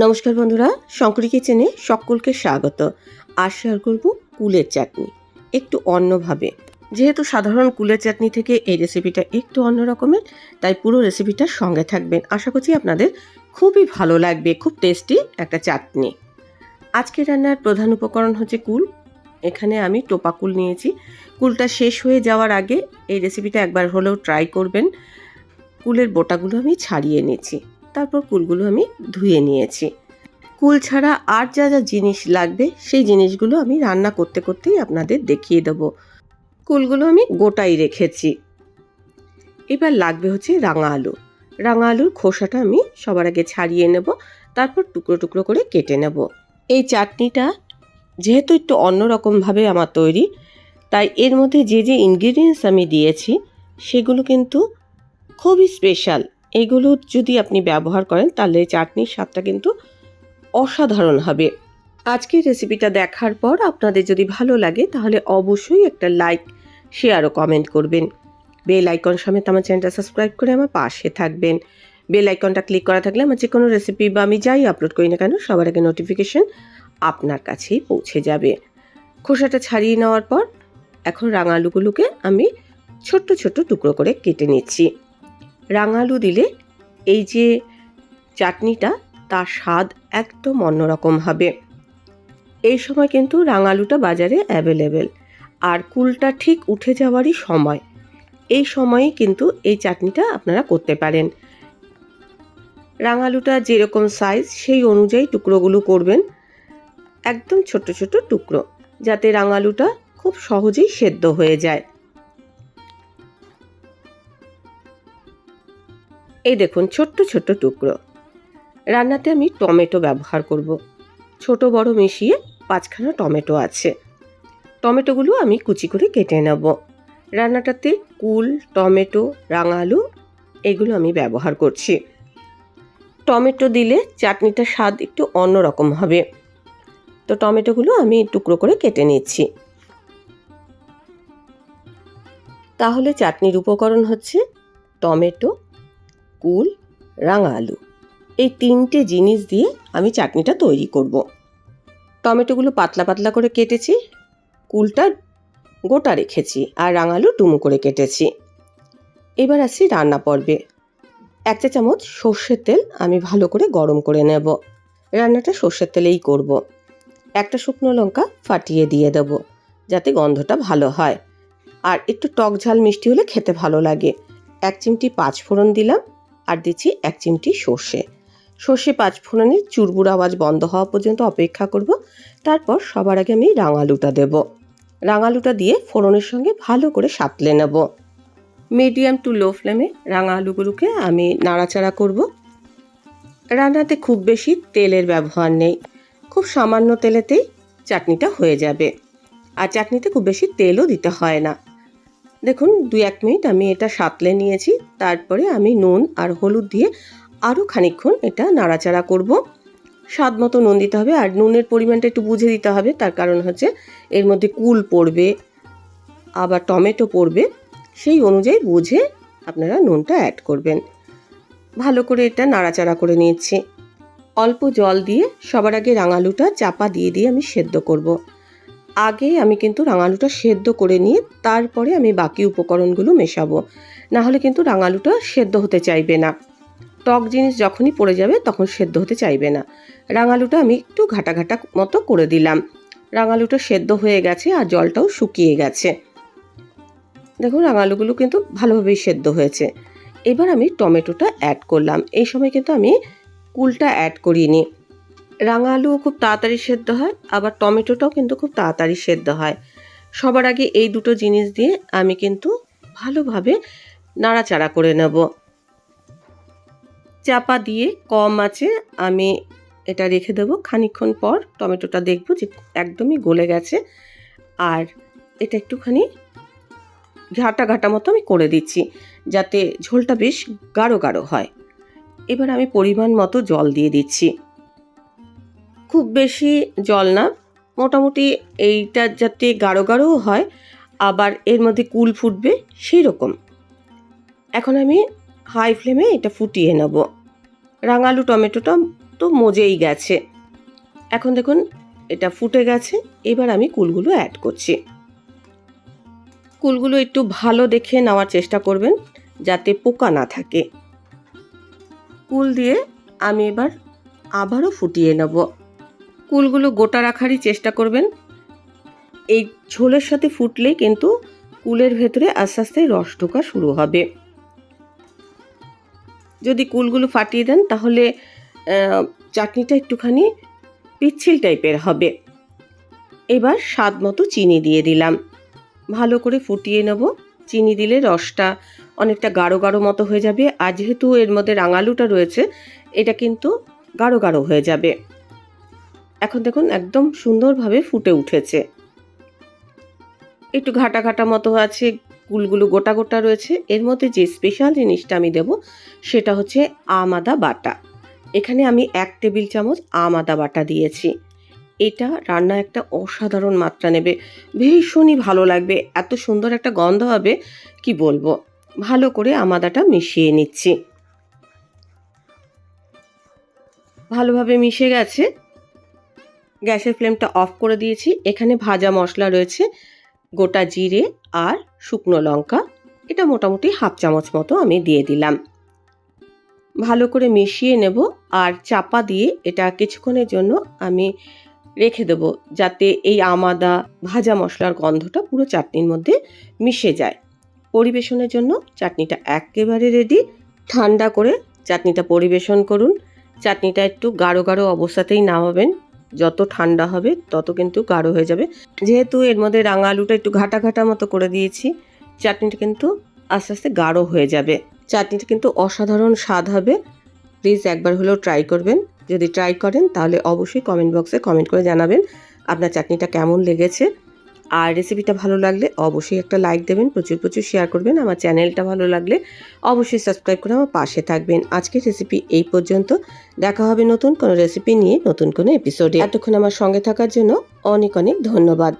নমস্কার বন্ধুরা, শঙ্করী কিচেনে সকলকে স্বাগত। আজ শেয়ার করব কুলের চাটনি একটু অন্যভাবে। যেহেতু সাধারণ কুলের চাটনি থেকে এই রেসিপিটা একটু অন্য রকমের, তাই পুরো রেসিপিটার সঙ্গে থাকবেন। আশা করছি আপনাদের খুবই ভালো লাগবে। খুব টেস্টি একটা চাটনি। আজকে রান্নার প্রধান উপকরণ হচ্ছে কুল। এখানে আমি টোপা কুল নিয়েছি। কুলটা শেষ হয়ে যাওয়ার আগে এই রেসিপিটা একবার হলেও ট্রাই করবেন। কুলের বোটাগুলো আমি ছাড়িয়ে নিয়েছি, তারপর কুলগুলো আমি ধুয়ে নিয়েছি। কুল ছাড়া আর যা যা জিনিস লাগবে সেই জিনিসগুলো আমি রান্না করতে করতেই আপনাদের দেখিয়ে দেবো। কুলগুলো আমি গোটাই রেখেছি। এবার লাগবে হচ্ছে রাঙা আলু। রাঙা আলুর খোসাটা আমি সবার আগে ছাড়িয়ে নেব, তারপর টুকরো টুকরো করে কেটে নেব। এই চাটনিটা যেহেতু একটু অন্যরকমভাবে আমার তৈরি, তাই এর মধ্যে যে যে ইনগ্রিডিয়েন্টস আমি দিয়েছি সেগুলো কিন্তু খুবই স্পেশাল। এগুলো যদি আপনি ব্যবহার করেন তাহলে চাটনির স্বাদটা কিন্তু অসাধারণ হবে। আজকের রেসিপিটা দেখার পর আপনাদের যদি ভালো লাগে তাহলে অবশ্যই একটা লাইক, শেয়ার ও কমেন্ট করবেন। বেল আইকন সমেত আমার চ্যানেলটা সাবস্ক্রাইব করে আমার পাশে থাকবেন। বেল আইকনটা ক্লিক করা থাকলে আমার যে কোনো রেসিপি বা আমি যাই আপলোড করি না কেন সবার আগে নোটিফিকেশন আপনার কাছেই পৌঁছে যাবে। খোসাটা ছাড়িয়ে নেওয়ার পর এখন রাঙা আলুগুলোকে আমি ছোট্ট ছোট্ট টুকরো করে কেটে নিচ্ছি। রাঙা আলু দিলে এই যে চাটনিটা, তার স্বাদ একদম অন্যরকম হবে। এই সময় কিন্তু রাঙা আলুটা বাজারে অ্যাভেলেবেল, আর কুলটা ঠিক উঠে যাওয়ারই সময়। এই সময়েই কিন্তু এই চাটনিটা আপনারা করতে পারেন। রাঙা আলুটা যেরকম সাইজ সেই অনুযায়ী টুকরোগুলো করবেন, একদম ছোট ছোট টুকরো, যাতে রাঙা আলুটা খুব সহজেই সেদ্ধ হয়ে যায়। এই দেখুন ছোট্ট ছোট্ট টুকরো। রান্নাতে আমি টমেটো ব্যবহার করব। ছোট বড় মিশিয়ে 5খানা টমেটো আছে। টমেটোগুলো আমি কুচি করে কেটে নেব। রান্নাটাতে কুল, টমেটো, রাঙা আলু এগুলো আমি ব্যবহার করছি। টমেটো দিলে চাটনিটার স্বাদ একটু অন্যরকম হবে। তো টমেটোগুলো আমি টুকরো করে কেটে নিচ্ছি। তাহলে চাটনির উপকরণ হচ্ছে টমেটো, কুল, রাঙা আলু। এই 3টে জিনিস দিয়ে আমি চাটনিটা তৈরি করব। টমেটোগুলো পাতলা পাতলা করে কেটেছি, কুলটা গোটা রেখেছি, আর রাঙা আলু ডুমো করে কেটেছি। এবার আসি রান্না পর্বে। 1 চা চামচ সর্ষের তেল আমি ভালো করে গরম করে নেব। রান্নাটা সর্ষের তেলেই করব। 1টা শুকনো লঙ্কা ফাটিয়ে দিয়ে দেব, যাতে গন্ধটা ভালো হয়, আর একটু টক ঝাল মিষ্টি হলে খেতে ভালো লাগে। 1 চিমটি 5 ফোড়ন দিলাম, আর দিচ্ছি 1 চিমটি সর্ষে। 5 ফোড়নের চুরবুর আওয়াজ বন্ধ হওয়া পর্যন্ত অপেক্ষা করব। তারপর সবার আগে আমি রাঙা আলুটা দেব। রাঙা আলুটা দিয়ে ফোড়নের সঙ্গে ভালো করে সাঁতলে নেব। মিডিয়াম টু লো ফ্লেমে রাঙা আলুগুলোকে আমি নাড়াচাড়া করব। রান্নাতে খুব বেশি তেলের ব্যবহার নেই, খুব সামান্য তেলেতেই চাটনিটা হয়ে যাবে। আর চাটনিতে খুব বেশি তেলও দিতে হয় না। দেখুন 2-1 মিনিট আমি এটা সাঁতলে নিয়েছি। তারপরে আমি নুন আর হলুদ দিয়ে আরও খানিকক্ষণ এটা নাড়াচাড়া করব। স্বাদ মতো নুন দিতে হবে, আর নুনের পরিমাণটা একটু বুঝে দিতে হবে। তার কারণ হচ্ছে এর মধ্যে কুল পড়বে, আবার টমেটো পড়বে, সেই অনুযায়ী বুঝে আপনারা নুনটা অ্যাড করবেন। ভালো করে এটা নাড়াচাড়া করে নিচ্ছি। অল্প জল দিয়ে সবার আগে রাঙালুটা চাপা দিয়ে দিয়ে আমি সেদ্ধ করব। আগে আমি কিন্তু রাঙালুটা সেদ্ধ করে নিয়ে তারপরে আমি বাকি উপকরণগুলো মেশাবো, না হলে কিন্তু রাঙালুটা সেদ্ধ হতে চাইবে না। টক জিনিস যখনই পড়ে যাবে তখন সেদ্ধ হতে চাইবে না। রাঙালুটা আমি একটু ঘাটা ঘাটা মতো করে দিলাম। রাঙালুটা সেদ্ধ হয়ে গেছে, আর জলটাও শুকিয়ে গেছে। দেখুন রাঙালুগুলো কিন্তু ভালোভাবেই সেদ্ধ হয়েছে। এবার আমি টমেটোটা অ্যাড করলাম। এই সময় কিন্তু আমি কুলটা অ্যাড করিনি। রাঙা আলুও খুব তাড়াতাড়ি সেদ্ধ হয়, আবার টমেটোটাও কিন্তু খুব তাড়াতাড়ি সেদ্ধ হয়। সবার আগে এই দুটো জিনিস দিয়ে আমি কিন্তু ভালোভাবে নাড়াচাড়া করে নেব। চাপা দিয়ে কম আঁচে আমি এটা রেখে দেবো। খানিকক্ষণ পর টমেটোটা দেখব যে একদমই গলে গেছে, আর এটা একটুখানি ঘাটা ঘাটা মতো আমি করে দিচ্ছি, যাতে ঝোলটা বেশ গাঢ় গাঢ় হয়। এবার আমি পরিমাণ মতো জল দিয়ে দিচ্ছি। খুব বেশি জল না, মোটামুটি এইটা যাতে গাঢ় গাঢ়ও হয়, আবার এর মধ্যে কুল ফুটবে সেই রকম। এখন আমি হাই ফ্লেমে এটা ফুটিয়ে নেব। রাঙালু টমেটোটা তো মজেই গেছে। এখন দেখুন এটা ফুটে গেছে। এবার আমি কুলগুলো অ্যাড করছি। কুলগুলো একটু ভালো দেখে নেওয়ার চেষ্টা করবেন যাতে পোকা না থাকে। কুল দিয়ে আমি এবার আবারও ফুটিয়ে নেব। কুলগুলো গোটা রাখারই চেষ্টা করবেন। এই ঝোলের সাথে ফুটলেই কিন্তু কুলের ভেতরে আস্তে আস্তে রস ঢোকা শুরু হবে। যদি কুলগুলো ফাটিয়ে দেন তাহলে চাটনিটা একটুখানি পিচ্ছিল টাইপের হবে। এবার স্বাদ মতো চিনি দিয়ে দিলাম। ভালো করে ফুটিয়ে নেব। চিনি দিলে রসটা অনেকটা গাঢ় গাঢ় মতো হয়ে যাবে, আর যেহেতু এর মধ্যে রাঙালুটা রয়েছে এটা কিন্তু গাঢ় গাঢ় হয়ে যাবে। এখন দেখুন একদম সুন্দরভাবে ফুটে উঠেছে। একটু ঘাটা ঘাটা মতো আছে, কুলগুলো গোটা গোটা রয়েছে। এর মধ্যে যে স্পেশাল জিনিসটা আমি দেব সেটা হচ্ছে আম আদা বাটা। এখানে আমি 1 টেবিল চামচ আম আদা বাটা দিয়েছি। এটা রান্না একটা অসাধারণ মাত্রা নেবে, ভীষণই ভালো লাগবে, এত সুন্দর একটা গন্ধ হবে কি বলবো। ভালো করে আম আদাটা মিশিয়ে নিচ্ছি। ভালোভাবে মিশে গেছে। গ্যাসের ফ্লেমটা অফ করে দিয়েছি। এখানে ভাজা মশলা রয়েছে, গোটা জিরে আর শুকনো লঙ্কা, এটা মোটামুটি 1/2 চামচ মতো আমি দিয়ে দিলাম। ভালো করে মিশিয়ে নেব আর চাপা দিয়ে এটা কিছুক্ষণের জন্য আমি রেখে দেব, যাতে এই আম আদা ভাজা মশলার গন্ধটা পুরো চাটনির মধ্যে মিশে যায়। পরিবেশনের জন্য চাটনিটা একেবারে রেডি। ঠান্ডা করে চাটনিটা পরিবেশন করুন। চাটনিটা একটু গাঢ় গাঢ় অবস্থাতেই নামাবেন, যত ঠান্ডা হবে তত কিন্তু গাঢ় হয়ে যাবে। যেহেতু এর মধ্যে রাঙা আলুটা একটু ঘাটা ঘাটা মতো করে দিয়েছি, চাটনিটা কিন্তু আস্তে আস্তে গাঢ় হয়ে যাবে। চাটনিটা কিন্তু অসাধারণ স্বাদ হবে। প্লিজ একবার হলেও ট্রাই করবেন। যদি ট্রাই করেন তাহলে অবশ্যই কমেন্ট বক্সে কমেন্ট করে জানাবেন আপনার চাটনিটা কেমন লেগেছে। আর রেসিপিটা ভালো লাগলে অবশ্যই একটা লাইক দেবেন, প্রচুর প্রচুর শেয়ার করবেন। আমার চ্যানেলটা ভালো লাগলে অবশ্যই সাবস্ক্রাইব করে আমার পাশে থাকবেন। আজকের রেসিপি এই পর্যন্ত। দেখা হবে নতুন কোনো রেসিপি নিয়ে নতুন কোনো এপিসোডে। এতক্ষণ আমার সঙ্গে থাকার জন্য অনেক অনেক ধন্যবাদ।